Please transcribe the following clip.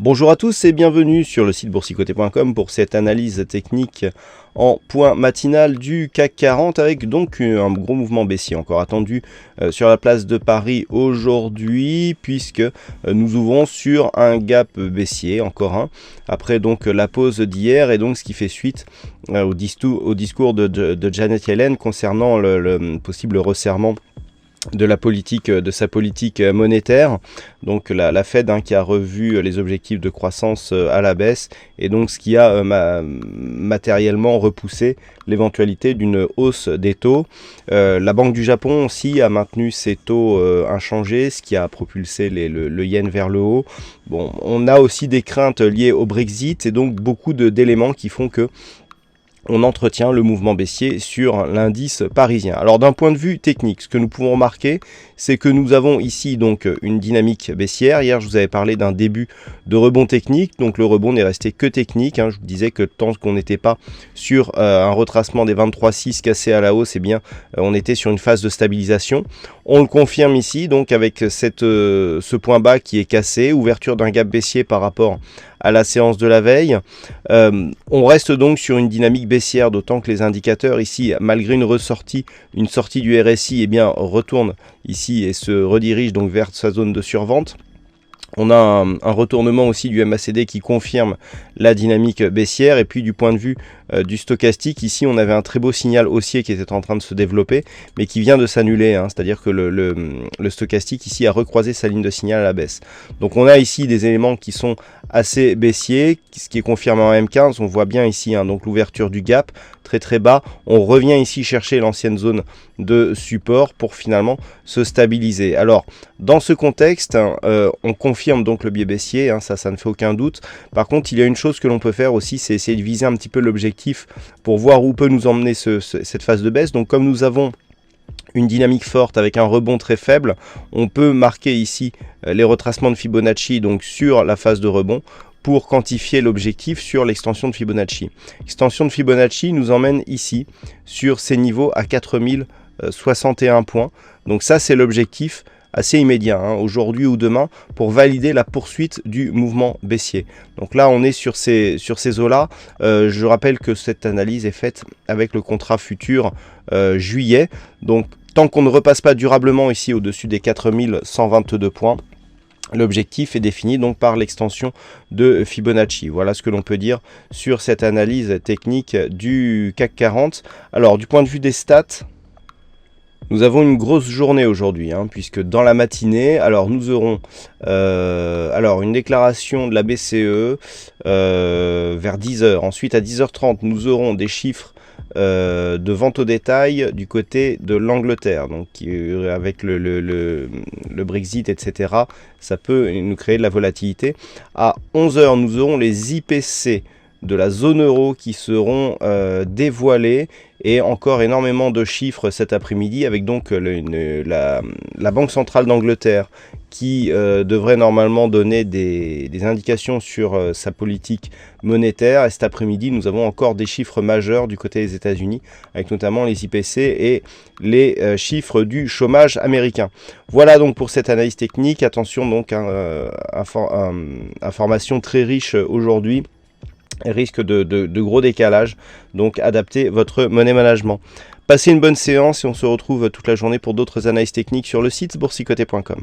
Bonjour à tous et bienvenue sur le site boursicoté.com pour cette analyse technique en point matinal du CAC 40 avec donc un gros mouvement baissier encore attendu sur la place de Paris aujourd'hui puisque nous ouvrons sur un gap baissier, encore un, après donc la pause d'hier et donc ce qui fait suite au discours de Janet Yellen concernant le possible resserrement de sa politique monétaire, donc la Fed qui a revu les objectifs de croissance à la baisse et donc ce qui a matériellement repoussé l'éventualité d'une hausse des taux. La Banque du Japon aussi a maintenu ses taux inchangés, ce qui a propulsé le yen vers le haut. Bon, on a aussi des craintes liées au Brexit et donc beaucoup d'éléments qui font que on entretient le mouvement baissier sur l'indice parisien. Alors d'un point de vue technique, ce que nous pouvons remarquer, c'est que nous avons ici donc une dynamique baissière. Hier, je vous avais parlé d'un début de rebond technique, donc le rebond n'est resté que technique. Je vous disais que tant qu'on n'était pas sur un retracement des 23,6 cassé à la hausse, eh bien, on était sur une phase de stabilisation. On le confirme ici, donc avec ce point bas qui est cassé, ouverture d'un gap baissier par rapport à la séance de la veille. On reste donc sur une dynamique baissière, d'autant que les indicateurs ici, malgré une sortie du RSI, eh bien, retournent ici et se redirigent donc vers sa zone de survente. On a un retournement aussi du MACD qui confirme la dynamique baissière. Et puis du point de vue du stochastique, ici on avait un très beau signal haussier qui était en train de se développer, mais qui vient de s'annuler. C'est-à-dire que le stochastique ici a recroisé sa ligne de signal à la baisse. Donc on a ici des éléments qui sont assez baissiers, ce qui est confirmé en M15. On voit bien ici donc l'ouverture du gap très bas. On revient ici chercher l'ancienne zone de support pour finalement se stabiliser. Alors dans ce contexte, on confirme donc le biais baissier, ça ne fait aucun doute. Par contre, il y a une chose que l'on peut faire aussi, c'est essayer de viser un petit peu l'objectif pour voir où peut nous emmener cette phase de baisse. Donc comme nous avons une dynamique forte avec un rebond très faible, on peut marquer ici les retracements de Fibonacci donc sur la phase de rebond pour quantifier l'objectif sur l'extension de Fibonacci. L'extension de Fibonacci nous emmène ici sur ces niveaux à 4061 points. Donc ça, c'est l'objectif assez immédiat, aujourd'hui ou demain, pour valider la poursuite du mouvement baissier. Donc là, on est sur ces eaux-là. Je rappelle que cette analyse est faite avec le contrat futur juillet. Donc tant qu'on ne repasse pas durablement ici au-dessus des 4122 points, l'objectif est défini donc par l'extension de Fibonacci. Voilà ce que l'on peut dire sur cette analyse technique du CAC 40. Alors du point de vue des stats, nous avons une grosse journée aujourd'hui, puisque dans la matinée, alors nous aurons une déclaration de la BCE vers 10h. Ensuite à 10h30, nous aurons des chiffres de vente au détail du côté de l'Angleterre, donc avec le Brexit, etc. Ça peut nous créer de la volatilité. À 11h, nous aurons les IPC de la zone euro qui seront dévoilés et encore énormément de chiffres cet après-midi avec donc la Banque centrale d'Angleterre qui devrait normalement donner des indications sur sa politique monétaire. Et cet après-midi, nous avons encore des chiffres majeurs du côté des États-Unis, avec notamment les IPC et les chiffres du chômage américain. Voilà donc pour cette analyse technique. Attention donc, information très riche aujourd'hui. Risque de gros décalage, donc adaptez votre money management. Passez une bonne séance et on se retrouve toute la journée pour d'autres analyses techniques sur le site boursicoté.com.